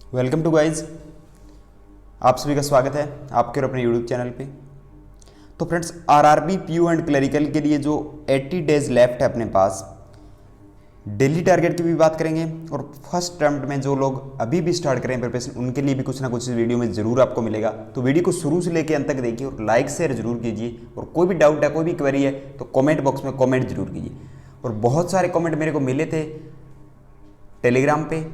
Welcome to guys, आप सभी का स्वागत है आपके और अपने यूट्यूब चैनल पे। तो friends, RRB PO and clerical के लिए जो 80 डेज लेफ्ट है अपने पास, डेली टारगेट की भी बात करेंगे और फर्स्ट अटेम्प्ट में जो लोग अभी भी स्टार्ट करें प्रिपरेशन, उनके लिए भी कुछ ना कुछ इस वीडियो में ज़रूर आपको मिलेगा। तो वीडियो को शुरू से लेकर अंत तक देखिए और लाइक शेयर जरूर कीजिए। और कोई भी डाउट है, कोई भी क्वेरी है तो कमेंट बॉक्स में कमेंट जरूर कीजिए। और बहुत सारे कमेंट मेरे को मिले थे टेलीग्राम पे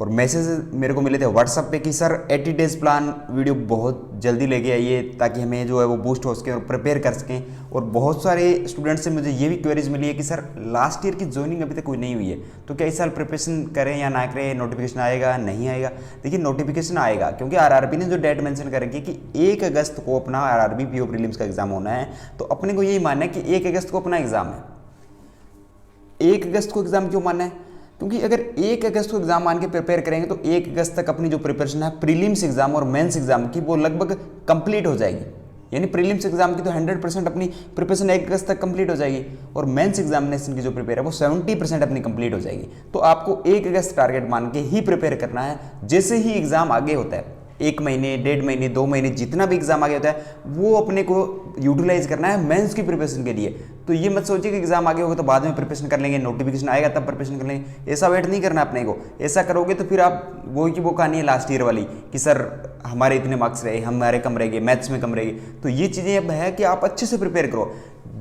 और मैसेज मेरे को मिले थे व्हाट्सएप पे कि सर 80 डेज प्लान वीडियो बहुत जल्दी लेके आइए ताकि हमें जो है वो बूस्ट हो सके और प्रिपेयर कर सकें। और बहुत सारे स्टूडेंट्स से मुझे ये भी क्वेरीज मिली है कि सर लास्ट ईयर की ज्वाइनिंग अभी तक कोई नहीं हुई है, तो क्या इस साल प्रिपरेशन करें या ना करें, नोटिफिकेशन आएगा नहीं आएगा। देखिए, नोटिफिकेशन आएगा क्योंकि आरआरबी ने जो डेट मेंशन कर रखी है कि 1 अगस्त को अपना आरआरबी पीओ प्रीलिम्स का एग्जाम होना है। तो अपने को यही मानना है कि 1 अगस्त को अपना एग्जाम है। 1 अगस्त को एग्जाम क्यों मानना है? क्योंकि अगर 1 अगस्त को एग्जाम मान के प्रिपेयर करेंगे तो 1 अगस्त तक अपनी जो प्रिपरेशन है प्रीलिम्स एग्जाम और मेंस एग्जाम की वो लगभग कंप्लीट हो जाएगी। यानी प्रीलिम्स एग्जाम की तो 100% अपनी प्रिपरेशन 1 अगस्त तक कंप्लीट हो जाएगी और मेंस एग्जामिनेशन की जो प्रिपेयर है वो 70% अपनी कंप्लीट हो जाएगी। तो आपको 1 अगस्त टारगेट मान के ही प्रिपेयर करना है। जैसे ही एग्जाम आगे होता है, 1 महीने, 1.5 महीने, 2 महीने, जितना भी एग्जाम आगे होता है वो अपने को यूटिलाइज करना है मेंस की प्रिपरेशन के लिए। तो ये मत सोचिए कि एग्जाम आगे होगा तो बाद में प्रिपरेशन कर लेंगे, नोटिफिकेशन आएगा तब प्रिपरेशन कर लेंगे। ऐसा वेट नहीं करना अपने को। ऐसा करोगे तो फिर आप वो कहानी है लास्ट ईयर वाली कि सर हमारे इतने मार्क्स रहे, हमारे कम रहेंगे, मैथ्स में कम रहेंगे। तो ये चीज़ें अब है कि आप अच्छे से प्रिपेयर करो,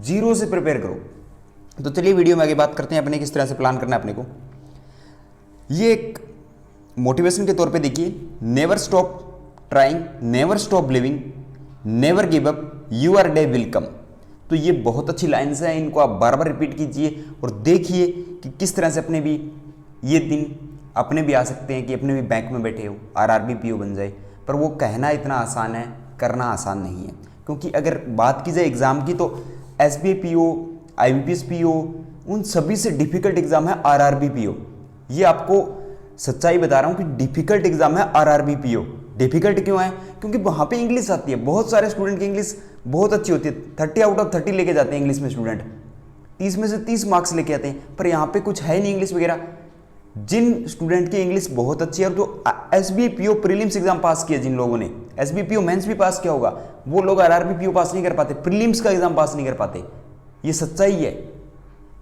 जीरो से प्रिपेयर करो। तो चलिए वीडियो में आगे बात करते हैं अपने किस तरह से प्लान करना है अपने को। ये एक मोटिवेशन के तौर पे देखिए, never stop trying, never stop living, never give up, your day will come. तो ये बहुत अच्छी लाइन्स हैं, इनको आप बार बार रिपीट कीजिए और देखिए कि किस तरह से अपने भी ये दिन अपने भी आ सकते हैं कि अपने भी बैंक में बैठे हो, आरआरबी पीओ बन जाए। पर वो कहना इतना आसान है, करना आसान नहीं है। क्योंकि अगर बात की जाए एग्जाम की तो एसबीआई पीओ, आईबीपीएस पीओ, उन सभी से डिफिकल्ट एग्जाम है आरआरबी पीओ। ये आपको सच्चाई बता रहा हूं कि डिफिकल्ट एग्जाम है आरआरबी पीओ। डिफिकल्ट क्यों है? क्योंकि वहां पे इंग्लिश आती है। बहुत सारे स्टूडेंट की इंग्लिश बहुत अच्छी होती है, 30 आउट ऑफ 30 लेके जाते हैं इंग्लिश में स्टूडेंट, 30 में से 30 मार्क्स लेके आते हैं। पर यहाँ पे कुछ है नहीं इंग्लिश वगैरह। जिन स्टूडेंट की इंग्लिश बहुत अच्छी है और जो एसबीआई पीओ प्रीलिम्स एग्जाम पास किया, जिन लोगों ने एसबीआई पीओ मेंस भी पास किया होगा, वो लोग आरआरबी पीओ पास नहीं कर पाते, प्रीलिम्स का एग्जाम पास नहीं कर पाते। ये सच्चाई है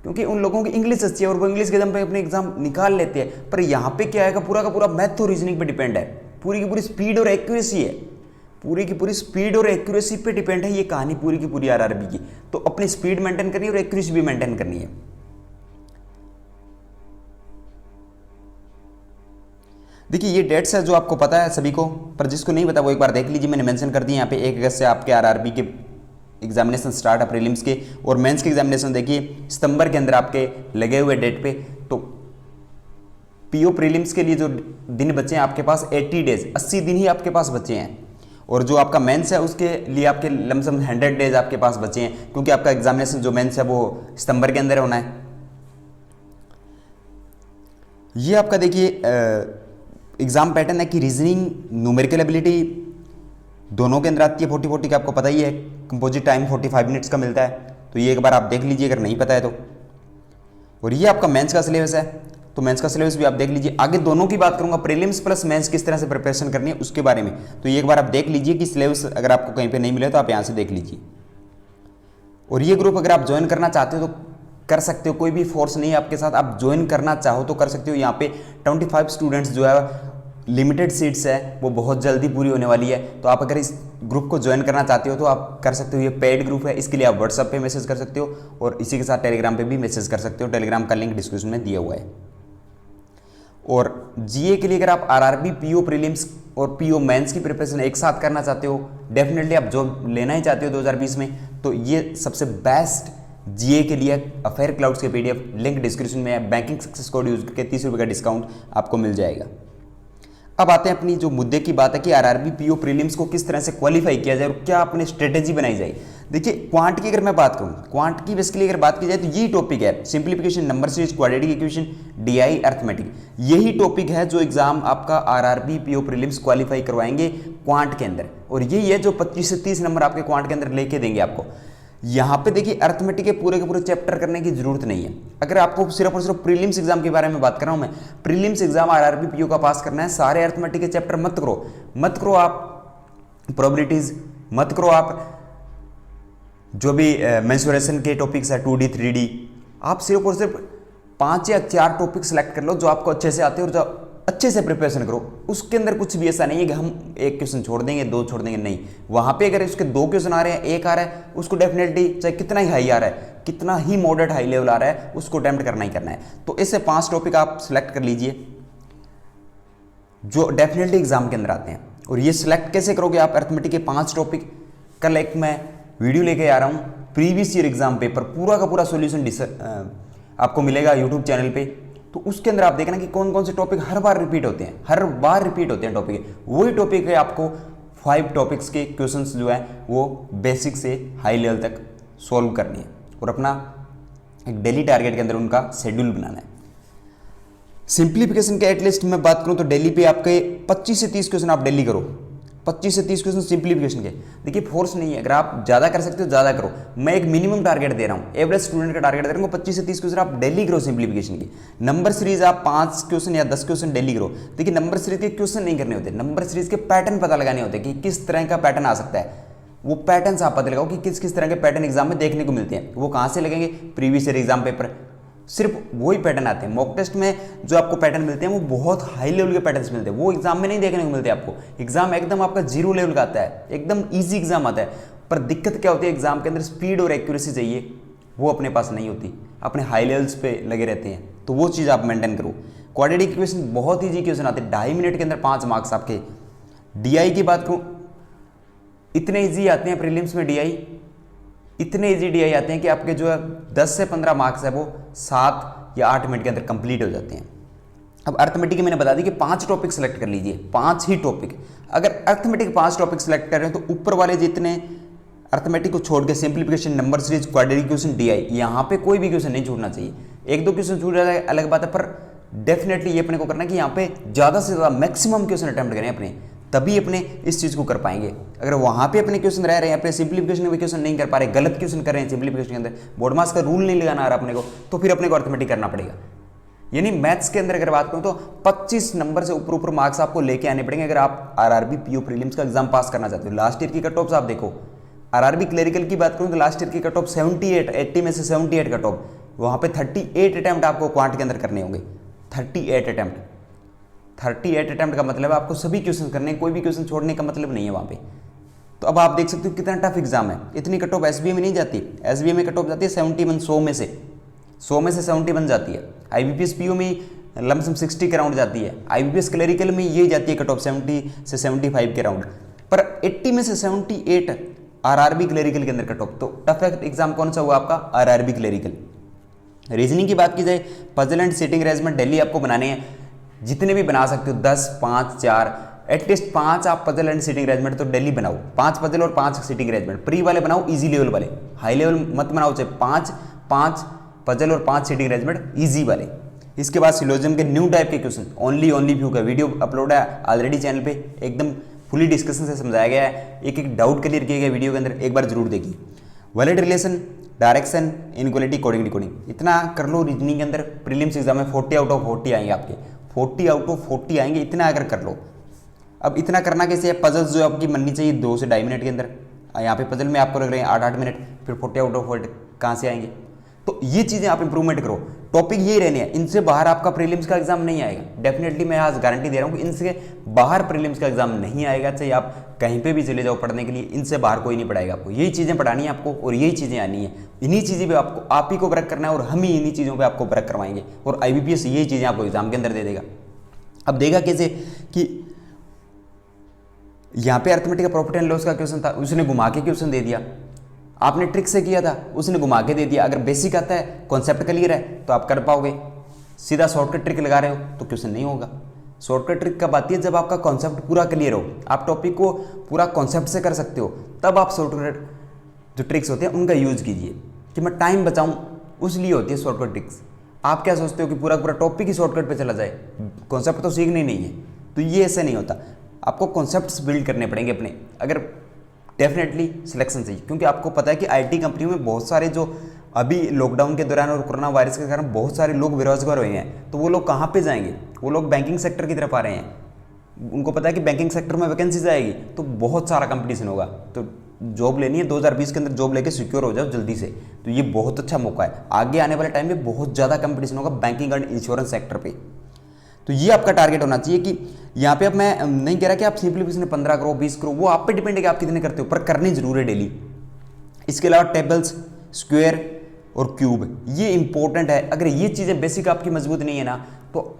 क्योंकि उन लोगों की इंग्लिश अच्छी है और वो इंग्लिश के दम पे अपने एग्जाम निकाल लेते हैं। पर यहाँ पे क्या है, पूरा का पूरा मैथ और रीजनिंग पे डिपेंड है। पूरी की पूरी स्पीड और एक्यूरेसी है, पूरी की पूरी स्पीड और एक्यूरेसी पे डिपेंड है ये कहानी पूरी की पूरी आरआरबी की। तो अपनी स्पीड मेंटेन करनी है और एक्यूरेसी भी मेंटेन करनी है। देखिए, ये डेट्स है जो आपको पता है सभी को, पर जिसको नहीं पता वो एक बार देख लीजिए। मैंने मेंशन कर दिया यहाँ पे 1 अगस्त से आपके आरआरबी के एग्जामिनेशन स्टार्ट है प्रीलिम्स के, और मेंस के एग्जामिनेशन देखिए सितंबर के अंदर आपके लगे हुए डेट पे। तो पीओ प्रीलिम्स के लिए जो दिन बचे हैं आपके पास 80 डेज, 80 दिन ही आपके पास बचे हैं। और जो आपका मेंस है उसके लिए आपके लमसम 100 डेज आपके पास बचे हैं, क्योंकि आपका एग्जामिनेशन जो मेंस है वो सितंबर के अंदर होना है। ये आपका देखिए एग्जाम पैटर्न है कि रीजनिंग, न्यूमेरिकल एबिलिटी दोनों के अंदर आती है। 40-40 का आपको पता ही है। कंपोजिट टाइम 45 मिनट्स का मिलता है, तो ये एक बार आप देख लीजिए अगर नहीं पता है तो। और ये आपका मेंस का सिलेबस है, तो मेंस का सिलेबस भी आप देख लीजिए। आगे दोनों की बात करूंगा, प्रीलिम्स प्लस मेंस किस तरह से प्रिपरेशन करनी है उसके बारे में। तो ये एक बार आप देख लीजिए कि सिलेबस अगर आपको कहीं पे नहीं मिले तो आप यहाँ से देख लीजिए। और ये ग्रुप अगर आप ज्वाइन करना चाहते हो तो कर सकते हो, कोई भी फोर्स नहीं है आपके साथ। आप ज्वाइन करना चाहो तो कर सकते हो। यहाँ पे 25 स्टूडेंट्स जो है, लिमिटेड सीट्स है, वो बहुत जल्दी पूरी होने वाली है। तो आप अगर इस ग्रुप को ज्वाइन करना चाहते हो तो आप कर सकते हो। ये पेड ग्रुप है, इसके लिए आप व्हाट्सएप पे मैसेज कर सकते हो और इसी के साथ टेलीग्राम पे भी मैसेज कर सकते हो। टेलीग्राम का लिंक डिस्क्रिप्शन में दिया हुआ है। और जीए के लिए अगर आप आरआरबी पीओ प्रीलिम्स और पीओ मेंस की प्रिपरेशन एक साथ करना चाहते हो, डेफिनेटली आप जॉब लेना ही चाहते हो 2020 में, तो ये सबसे बेस्ट जीए के लिए अफेयर क्लाउड्स के पीडीएफ लिंक डिस्क्रिप्शन में है। बैंकिंग सक्सेस कोड यूज करके 30 रुपये का डिस्काउंट आपको मिल जाएगा। अब आते हैं अपनी जो मुद्दे की बात है कि आरआरबी पीओ प्रीलिम्स को किस तरह से क्वालिफाई किया जाए और क्या अपनी स्ट्रेटेजी बनाई जाए। देखिए, क्वांट की अगर मैं बात करूं, क्वांट की बेसिकली अगर बात की जाए तो यही टॉपिक है, simplification, number series, quadratic equation, DI, arithmetic. यही टॉपिक है जो एग्जाम आपका आरआरबी पीओ प्रीलिम्स क्वालिफाई करवाएंगे क्वांट के अंदर। और यही है जो 25 से 30 नंबर आपके क्वांट के अंदर लेके देंगे आपको। यहाँ पे देखिए अर्थमेटिक के पूरे चैप्टर करने की जरूरत नहीं है। अगर आपको सिर्फ और सिर्फ प्रीलिम्स एग्जाम के बारे में बात कर रहा हूँ मैं, प्रीलिम्स एग्जाम आरआरबी पीओ का पास करना है, सारे अर्थमेटिक के चैप्टर मत करो आप प्रोबेबिलिटीज, मत करो आप जो भी मेंसुरेशन के टॉपिक्स है 2D 3D, आप सिर्फ और सिर्फ 5 या 4 टॉपिक सेलेक्ट कर लो जो आपको अच्छे से आते हैं और जो अच्छे से प्रिपरेशन करो। उसके अंदर कुछ भी ऐसा नहीं है कि हम एक क्वेश्चन छोड़ देंगे, 2 छोड़ देंगे, नहीं। वहां पे अगर उसके 2 क्वेश्चन आ रहे हैं, 1 आ रहा है, उसको डेफिनेटली चाहे कितना ही हाई आ रहा है, कितना ही मॉडरेट हाई लेवल आ रहा है, उसको अटेम्प्ट करना ही करना है। तो इससे 5 टॉपिक आप सिलेक्ट कर लीजिए जो डेफिनेटली एग्जाम के अंदर आते हैं। और ये सिलेक्ट कैसे करोगे आप अर्थमेटिक के 5 टॉपिक? कल एक मैं वीडियो लेके आ रहा हूँ प्रीवियस ईयर एग्जाम पेपर पूरा का पूरा सॉल्यूशन आपको मिलेगा यूट्यूब चैनल पे। तो उसके अंदर आप देखना कि कौन कौन से टॉपिक हर बार रिपीट होते हैं, टॉपिक वही टॉपिक है। आपको 5 टॉपिक्स के क्वेश्चंस जो है वो बेसिक से हाई लेवल तक सॉल्व करनी है और अपना एक डेली टारगेट के अंदर उनका शेड्यूल बनाना है। सिंप्लीफिकेशन के एटलीस्ट मैं बात करूं तो डेली पे आपके 25 से 30 क्वेश्चन आप डेली करो, 25 से 30 क्वेश्चन सिंप्लीफिकेशन के। देखिए फोर्स नहीं है, अगर आप ज़्यादा कर सकते हो ज़्यादा करो, मैं एक मिनिमम टारगेट दे रहा हूँ, एवरेज स्टूडेंट का टारगेट दे रहा हूँ 25 से 30 क्वेश्चन आप डेली करो सिंप्लीफिकेशन की। नंबर सीरीज आप 5 क्वेश्चन या 10 क्वेश्चन डेली करो। देखिए नंबर सीरीज के क्वेश्चन नहीं करने होते, नंबर सीरीज के पैटर्न पता लगाने होते हैं कि किस तरह का पैटर्न आ सकता है। वो पैटर्न आप पता लगाओ कि किस किस तरह के पैटर्न एग्जाम में देखने को मिलते हैं। वो कहाँ से लगेंगे? प्रीवियस ईयर एग्जाम पेपर, सिर्फ वही पैटर्न आते हैं। मॉक टेस्ट में जो आपको पैटर्न मिलते हैं वो बहुत हाई लेवल के पैटर्न्स मिलते हैं, वो एग्जाम में नहीं देखने को मिलते आपको। एग्जाम एकदम आपका 0 लेवल का आता है, एकदम इजी एग्जाम आता है। पर दिक्कत क्या होती है एग्जाम के अंदर? स्पीड और एक्यूरेसी चाहिए, वो अपने पास नहीं होती, अपने हाई लेवल्स पे लगे रहते हैं। तो वो चीज़ आप मेंटेन करो। क्वाड्रेटिक इक्वेशन बहुत ईजी क्वेश्चन आते हैं, 2.5 मिनट के अंदर 5 मार्क्स आपके। DI की बात करूँ, इतने ईजी आते हैं प्रीलिम्स में DI, इतने इजी DI आते हैं कि आपके जो है 10 से 15 मार्क्स है वो 7 या 8 मिनट के अंदर कंप्लीट हो जाते हैं। अब अर्थमेटिक मैंने बता दी कि 5 टॉपिक सेलेक्ट कर लीजिए, 5 ही टॉपिक। अगर अर्थमेटिक 5 टॉपिक सेलेक्ट कर रहे हैं तो ऊपर वाले जितने अर्थमेटिक को छोड़ के simplification, number series, quadratic equation, DI, यहाँ पे कोई भी क्वेश्चन नहीं छूटना चाहिए। 1-2 क्वेश्चन छूट जाए अलग बात है, पर डेफिनेटली ये अपने को करना है कि यहाँ पे ज़्यादा से ज़्यादा मैक्सिमम क्वेश्चन अटेम्प्ट करें अपने, तभी अपने इस चीज़ को कर पाएंगे। अगर वहाँ पे अपने क्वेश्चन रह रहे हैं, अपने सिंप्लीफिकेशन में क्वेश्चन नहीं कर पा रहे, गलत क्वेश्चन कर रहे हैं सिंप्लीफिकेशन के अंदर, बोर्ड मार्क्स का रूल नहीं लगाना आ रहा अपने को, तो फिर अपने को अर्थमेटिक करना पड़ेगा। यानी मैथ्स के अंदर अगर बात करूँ तो 25 नंबर से ऊपर मार्क्स आपको लेके आने पड़ेंगे अगर आप आरआरबी पीओ प्रीलिम्स का एग्जाम पास करना चाहते हो। लास्ट ईयर की कट ऑफ्स आप देखो, आरआरबी क्लरिकल की बात करूँ तो लास्ट ईयर की कट ऑफ 78, 80 में से 78 कट ऑफ, वहाँ पे 38 अटैम्प्ट आपको क्वांट के अंदर करने होंगे। 38 अटैम्प्ट का मतलब है आपको सभी क्वेश्चन करने, कोई भी क्वेश्चन छोड़ने का मतलब नहीं है वहाँ पे। तो अब आप देख सकते हो कितना टफ एग्जाम है। इतनी कट ऑफ एसबीए में नहीं जाती, एसबीए में कट ऑफ जाती है 71, 100 में से 71 जाती है। आईबीपीएस पीओ में लमसम 60 के राउंड जाती है, आईबीपीएस क्लरिकल में यही जाती है कट ऑफ 70 से 75 के राउंड, पर 80 में से 78 आरआरबी क्लरिकल के अंदर कट ऑफ। तो टफ एग्जाम कौन सा हुआ आपका? RRB clerical. रीजनिंग की बात की जाए, puzzle and sitting arrangement daily आपको बनाने हैं, जितने भी बना सकते हो, 10, 5, 4, एटलीस्ट 5 आप पजल एंड सिटिंग अरेंजमेंट तो डेली बनाओ। 5 पजल और 5 सिटिंग अरेंजमेंट प्री वाले बनाओ, इजी लेवल वाले, हाई लेवल मत बनाओ। चाहे 5 पजल और 5 सिटिंग अरेंजमेंट इजी वाले। इसके बाद सिलोजिज्म के न्यू टाइप के क्वेश्चन, ओनली व्यू का वीडियो अपलोड है ऑलरेडी चैनल पे, एकदम फुली डिस्कशन से समझाया गया है, एक एक डाउट क्लियर किया गया वीडियो के अंदर, एक बार जरूर देखिए। Valid relation, direction, inequality, coding decoding, इतना कर लो। रीजनिंग के अंदर प्रीलिम्स एग्जाम में 40 आउट ऑफ 40 आएंगे आपके, 40 आउट ऑफ 40 आएंगे, इतना अगर कर लो। अब इतना करना कैसे है? पजल्स जो आपकी बननी चाहिए 2 से 2.5 मिनट के अंदर, यहाँ पे पजल में आपको लग रहे हैं 8-8 मिनट, फिर 40 आउट ऑफ 40 कहाँ से आएंगे? तो ये चीज़ें आप इंप्रूवमेंट करो। टॉपिक यही रहने हैं, इनसे बाहर आपका प्रीलिम्स का एग्जाम नहीं आएगा। डेफिनेटली मैं आज गारंटी दे रहा हूँ कि इनसे बाहर प्रीलिम्स का एग्जाम नहीं आएगा। चाहे आप कहीं पे भी चले जाओ पढ़ने के लिए, इनसे बाहर कोई नहीं पढ़ाएगा आपको। यही चीज़ें पढ़ानी है आपको और यही चीज़ें आनी है। इन्हीं चीज़ें पे आपको, आप ही को वर्क करना है और हम ही इन्हीं चीज़ों पर आपको वर्क करवाएंगे और आईबीपीएस यही चीज़ें आपको एग्जाम के अंदर दे देगा। अब देगा कैसे कि यहाँ पे अर्थमेटिक का प्रॉफिट एंड लॉस का क्वेश्चन था, उसने घुमा के क्वेश्चन दे दिया। आपने ट्रिक से किया था, उसने घुमा के दे दिया। अगर बेसिक आता है, कॉन्सेप्ट क्लियर है तो आप कर पाओगे। सीधा शॉर्टकट ट्रिक लगा रहे हो तो क्वेश्चन नहीं होगा। शॉर्टकट ट्रिक कब आती है? जब आपका कॉन्सेप्ट पूरा क्लियर हो, आप टॉपिक को पूरा कॉन्सेप्ट से कर सकते हो, तब आप शॉर्टकट जो ट्रिक्स होते हैं उनका यूज कीजिए। कि मैं टाइम बचाऊं, उस लिए होती है शॉर्टकट ट्रिक्स। आप क्या सोचते हो कि पूरा टॉपिक ही शॉर्टकट पे चला जाए, कॉन्सेप्ट तो सीखना ही नहीं है, तो ये ऐसे नहीं होता। आपको कॉन्सेप्ट्स बिल्ड करने पड़ेंगे अपने। अगर डेफिनेटली सिलेक्शन चाहिए, क्योंकि आपको पता है कि आईटी कंपनियों में बहुत सारे जो अभी लॉकडाउन के दौरान और कोरोना वायरस के कारण बहुत सारे लोग बेरोजगार हुए हैं, तो वो लोग कहाँ पे जाएंगे? वो लोग बैंकिंग सेक्टर की तरफ आ रहे हैं। उनको पता है कि बैंकिंग सेक्टर में वैकेंसीज आएगी तो बहुत सारा कंपटीशन होगा, तो जॉब लेनी है 2020 के अंदर, जॉब लेके सिक्योर हो जाओ जल्दी से। तो ये बहुत अच्छा मौका है, आगे आने वाले टाइम में बहुत ज़्यादा कंपटीशन होगा बैंकिंग एंड इंश्योरेंस सेक्टर पे। तो ये आपका टारगेट होना चाहिए कि यहाँ पे अब मैं नहीं कह रहा कि आप सिंपली 15 करो 20 करो, वो आप पे डिपेंड है कि आप कितने करते हो, पर करनी जरूर है डेली। इसके अलावा टेबल्स, स्क्वायर और क्यूब ये इंपॉर्टेंट है। अगर ये चीज़ें बेसिक आपकी मजबूत नहीं है ना, तो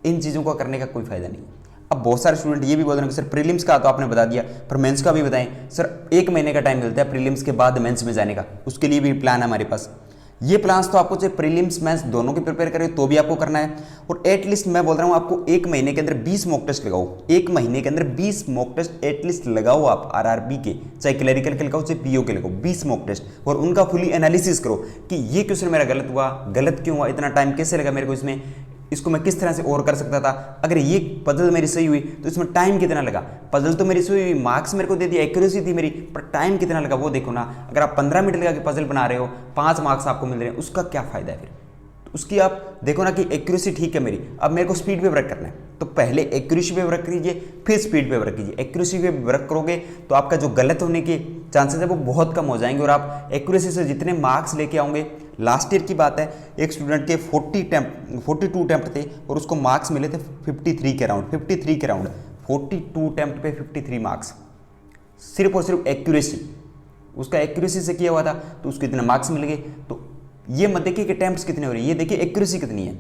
इन चीज़ों का करने का कोई फायदा नहीं। अब बहुत सारे स्टूडेंट ये भी बोल रहे हैं कि सर प्रीलिम्स का तो आपने बता दिया, पर मेंस का भी बताएं। सर 1 महीने का टाइम मिलता है प्रीलिम्स के बाद मेंस में जाने का, उसके लिए भी प्लान है हमारे पास। ये प्लान्स तो आपको चाहे प्रीलिम्स मेंस दोनों की प्रिपेयर करें तो भी आपको करना है। और एटलीस्ट मैं बोल रहा हूँ आपको 1 महीने के अंदर 20 मॉक टेस्ट लगाओ। 1 महीने के अंदर 20 मॉक टेस्ट एटलीस्ट लगाओ आप आरआरबी के, चाहे क्लरिकल के लगाओ चाहे पीओ के लगाओ, 20 मॉक टेस्ट, और उनका फुली एनालिसिस करो कि ये क्वेश्चन मेरा गलत हुआ, गलत क्यों हुआ, इतना टाइम कैसे लगा मेरे को इसमें, इसको मैं किस तरह से और कर सकता था, अगर ये पजल मेरी सही हुई तो इसमें टाइम कितना लगा, पजल तो मेरी सही हुई, मार्क्स मेरे को दे दिया, एक्यूरेसी थी मेरी, पर टाइम कितना लगा वो देखो ना। अगर आप 15 मिनट लगा के पजल बना रहे हो, 5 मार्क्स आपको मिल रहे हैं, उसका क्या फायदा है फिर? उसकी आप देखो ना कि एक्यूरेसी ठीक है मेरी, अब मेरे को स्पीड पे वर्क करना है, तो पहले एक्यूरेसी पे वर्क कीजिए फिर स्पीड पे वर्क कीजिए। एक्यूरेसी पे वर्क करोगे तो आपका जो गलत होने के चांसेस है वो बहुत कम हो जाएंगे, और आप एक्यूरेसी से जितने मार्क्स लेके आओगे। लास्ट ईयर की बात है, एक स्टूडेंट के 42 अटेम्प्ट थे और उसको मार्क्स मिले थे 53 के राउंड, 42 अटेम्प्ट पे 53 मार्क्स, सिर्फ और सिर्फ एक्यूरेसी, उसका एक्यूरेसी से किया हुआ था तो उसको इतने मार्क्स मिल गए। तो ये मत देखिए कि अटेम्प्ट्स कितने हो रहे हैं, ये देखिए एक्यूरेसी कितनी है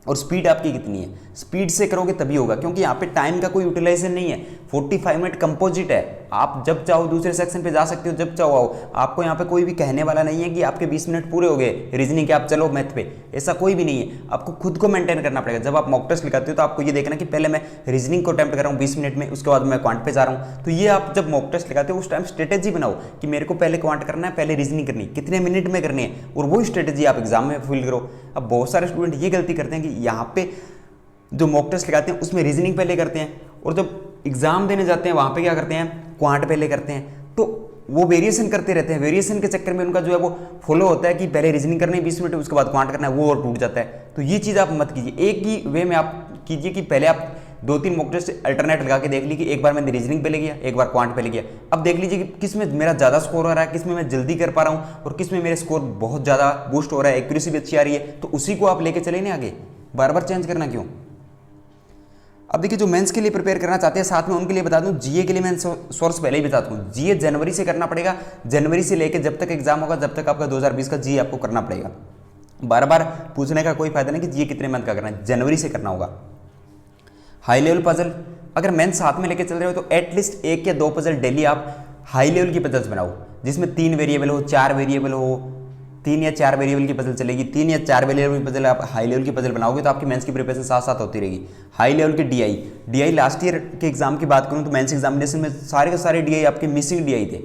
और स्पीड आपकी कितनी है। स्पीड से करोगे तभी होगा, क्योंकि यहाँ पे टाइम का कोई यूटिलाइजेशन नहीं है। 45 मिनट कंपोजिट है, आप जब चाहो दूसरे सेक्शन पे जा सकते हो, जब चाहो आओ। आपको यहाँ पे कोई भी कहने वाला नहीं है कि आपके 20 मिनट पूरे हो गए रीजनिंग के, आप चलो मैथ पे, ऐसा कोई भी नहीं है। आपको खुद को मेंटेन करना पड़ेगा। जब आप मॉक टेस्ट लगाते हो तो आपको ये देखना कि पहले मैं रीजनिंग को अटेम्प्ट कर रहा हूँ 20 मिनट में, उसके बाद मैं क्वांट पे जा रहा हूँ। तो ये आप जब मॉक टेस्ट लगाते हो उस टाइम स्ट्रेटेजी बनाओ कि मेरे को पहले क्वांट करना है, पहले रीजनिंग करनी है, कितने मिनट में करनी है, और वही स्ट्रेटेजी आप एग्जाम में फुल करो। अब बहुत सारे स्टूडेंट ये गलती करते हैं कि यहाँ पे जो मॉक टेस्ट लगाते हैं उसमें रीजनिंग पहले करते हैं, और जब एग्जाम देने जाते हैं वहाँ पे क्या करते हैं, क्वांट पहले करते हैं। तो वो वेरिएशन करते रहते हैं, वेरिएशन के चक्कर में उनका जो है वो फॉलो होता है कि पहले रीजनिंग करनी है 20 मिनट, उसके बाद क्वांट करना है, वो और टूट जाता है। तो ये चीज़ आप मत कीजिए। एक ही वे में आप कीजिए कि पहले आप 2-3 मॉक टेस्ट अल्टरनेट लगा के देख ली कि एक बार मैंने रीजनिंग पहले किया, एक बार क्वांट पहले किया। अब देख लीजिए कि किस में मेरा ज़्यादा स्कोर हो रहा है, किस में मैं जल्दी कर पा रहा हूँ, और किस में मेरे स्कोर बहुत ज़्यादा बूस्ट हो रहा है, एक्यूरेसी भी अच्छी आ रही है, तो उसी को आप लेके चले ना आगे, बार बार चेंज करना क्यों। अब देखिए जो मेंस के लिए प्रिपेयर करना चाहते हैं साथ में उनके लिए बता दूं, जीए के लिए मैं सोर्स पहले ही बताता हूं। जीए जनवरी से करना पड़ेगा, जनवरी से लेकर जब तक एग्जाम होगा, जब तक आपका 2020 का जीए आपको करना पड़ेगा। बार बार पूछने का कोई फायदा नहीं कि जीए कितने मंथ का करना है, जनवरी से करना होगा। हाई लेवल पजल अगर मेंस साथ में लेके चल रहे हो तो एटलीस्ट 1 या 2 पजल डेली आप हाई लेवल की पजल्स बनाओ, जिसमें 3 वेरिएबल हो, 4 वेरिएबल हो, 3 या 4 वेरिएबल की पजल चलेगी। 3 या 4 वेरिएबल की पजल आप हाई लेवल की पजल बनाओगे तो आपकी मेंस की प्रिपरेशन साथ साथ होती रहेगी। हाई लेवल के डीआई लास्ट ईयर के एग्जाम की बात करूं तो मेंस एग्जामिनेशन में सारे के सारे डीआई आपके मिसिंग डीआई थे।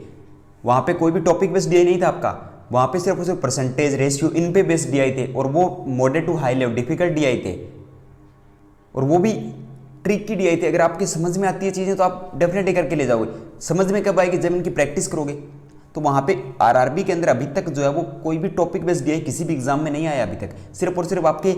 वहाँ पे कोई भी टॉपिक बेस्ड डीआई नहीं था आपका, वहाँ पे सिर्फ उसे परसेंटेज, रेशियो, इन पे बेस्ड डीआई थे, और वो moderate to high level difficult DI थे, और वो भी ट्रिक की डीआई थे। अगर आपकी समझ में आती है चीज़ें तो आप डेफिनेटली करके ले जाओगे। समझ में कब आएगी, जब इनकी प्रैक्टिस करोगे। तो वहाँ पे आरआरबी के अंदर अभी तक जो है वो कोई भी टॉपिक बेस्ड डीआई किसी भी एग्जाम में नहीं आया अभी तक। सिर्फ और सिर्फ आपके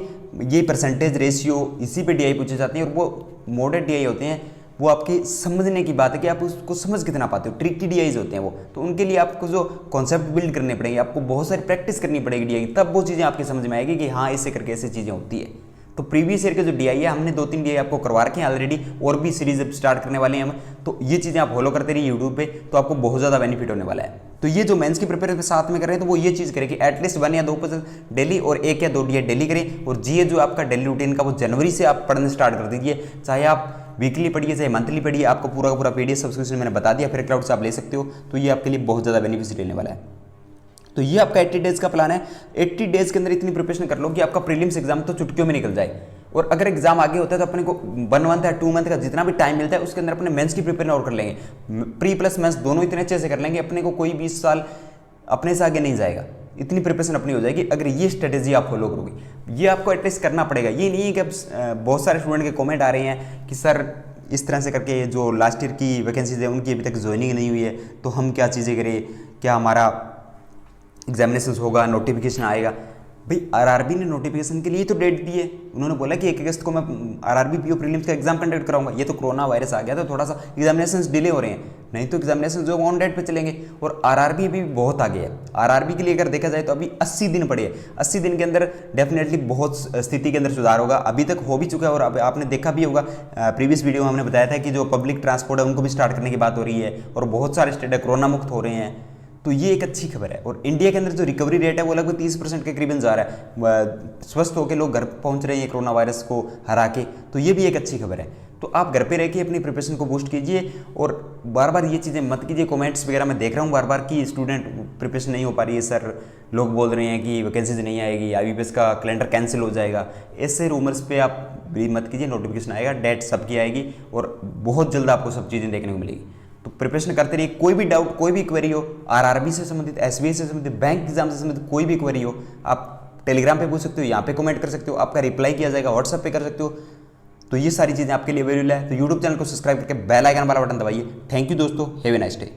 ये परसेंटेज, रेशियो, इसी पे डीआई पूछे जाते हैं, और वो मॉडरेट डीआई होते हैं। वो आपके समझने की बात है कि आप उसको समझ कितना पाते हो। ट्रिक की डीआईज होते हैं वो, तो उनके लिए आपको जो कॉन्सेप्ट बिल्ड करने पड़ेंगे, आपको बहुत सारी प्रैक्टिस करनी पड़ेगी डीआई, तब वो चीज़ें आपकी समझ में आएगी कि हाँ ऐसे करके ऐसे चीज़ें होती है। तो प्रीवियस ईयर के जो डीआई है, हमने 2-3 डीआई आपको करवा रखे हैं ऑलरेडी, और भी सीरीज अब स्टार्ट करने वाले हैं हम। तो ये चीज़ें आप फॉलो करते रहिए यूट्यूब पे, तो आपको बहुत ज़्यादा बेनिफिट होने वाला है। तो ये जो मेंस की प्रिपरेशन साथ में कर रहे हैं तो वो ये चीज़ करें कि एटलीस्ट 1 या 2 पजल डेली और 1 या 2 डीआई डेली करें। और जीए जो आपका डेली रूटीन का वो जनवरी से आप पढ़ने स्टार्ट कर दीजिए, चाहे आप वीकली पढ़िए चाहे मंथली पढ़िए। आपको पूरा का पूरा पीडीएफ सब्सक्रिप्शन मैंने बता दिया, फिर क्लाउड से आप ले सकते हो। तो ये आपके लिए बहुत ज़्यादा बेनिफिट लेने वाला है। तो ये आपका 80 डेज का प्लान है। 80 डेज के अंदर इतनी प्रिपरेशन कर लो कि आपका प्रीलिम्स एग्जाम तो चुटकियों में निकल जाए। और अगर एग्जाम आगे होता है तो अपने को 1 मंथ या 2 मंथ का जितना भी टाइम मिलता है उसके अंदर अपने मेंस की प्रिपरेशन और कर लेंगे। प्री प्लस मेंस दोनों इतने अच्छे से कर लेंगे, अपने को कोई 20 साल अपने से आगे नहीं जाएगा। इतनी प्रिपरेशन अपनी हो जाएगी अगर ये स्ट्रेटेजी आप फॉलो करोगे। ये आपको एटलीस्ट करना पड़ेगा। ये नहीं है कि अब बहुत सारे स्टूडेंट के कमेंट आ रहे हैं कि सर इस तरह से करके जो लास्ट ईयर की वैकेंसीज है उनकी अभी तक ज्वाइनिंग नहीं हुई है, तो हम क्या चीज़ें करें, क्या हमारा एग्जामिनेशन होगा, नोटिफिकेशन आएगा। भाई आरआरबी ने नोटिफिकेशन के लिए तो डेट दी है, उन्होंने बोला कि 1 अगस्त को मैं आरआरबी पीओ प्रीलिम्स का एग्जाम कंडक्ट कराऊंगा। ये तो कोरोना वायरस आ गया तो थोड़ा सा एग्जामिनेशन डिले हो रहे हैं, नहीं तो एग्जामिनेशन जो ऑन डेट पे चलेंगे। और आरआरबी भी बहुत आगे है, आरआरबी के लिए अगर देखा जाए तो अभी 80 दिन पड़े हैं, 80 दिन के अंदर डेफिनेटली बहुत स्थिति के अंदर सुधार होगा। अभी तक हो भी चुका है और अब आपने देखा भी होगा, प्रीवियस वीडियो में हमने बताया था कि जो पब्लिक ट्रांसपोर्ट है उनको भी स्टार्ट करने की बात हो रही है और बहुत सारे स्टेट है कोरोना मुक्त हो रहे हैं, तो ये एक अच्छी खबर है। और इंडिया के अंदर जो रिकवरी रेट है वो लगभग 30% के करीबन जा रहा है, स्वस्थ होकर लोग घर पहुंच रहे हैं कोरोना वायरस को हरा के, तो ये भी एक अच्छी खबर है। तो आप घर पे रह के अपनी प्रिपरेशन को बूस्ट कीजिए और बार बार ये चीज़ें मत कीजिए। कमेंट्स वगैरह मैं देख रहा हूँ बार बार कि स्टूडेंट प्रिपरेशन नहीं हो पा रही है सर, लोग बोल रहे हैं कि वैकेंसीज नहीं आएगी, IBPS का कैलेंडर कैंसिल हो जाएगा, ऐसे रूमर्स पे आप भी मत कीजिए। नोटिफिकेशन आएगा, डेट सबकी आएगी और बहुत जल्द आपको सब चीज़ें देखने को मिलेगी। तो प्रिपरेशन करते रहिए। कोई भी डाउट, कोई भी क्वेरी हो, आरआरबी से संबंधित, SBI से संबंधित, बैंक एग्जाम से संबंधित कोई भी क्वेरी हो, आप टेलीग्राम पे पूछ सकते हो, यहाँ पे कमेंट कर सकते हो, आपका रिप्लाई किया जाएगा, व्हाट्सएप पे कर सकते हो। तो ये सारी चीज़ें आपके लिए अवेलेबल है। तो यूट्यूब चैनल को सब्सक्राइब करके बेल आइकन वाला बटन दबाइए। थैंक यू दोस्तों, हैव ए नाइस डे।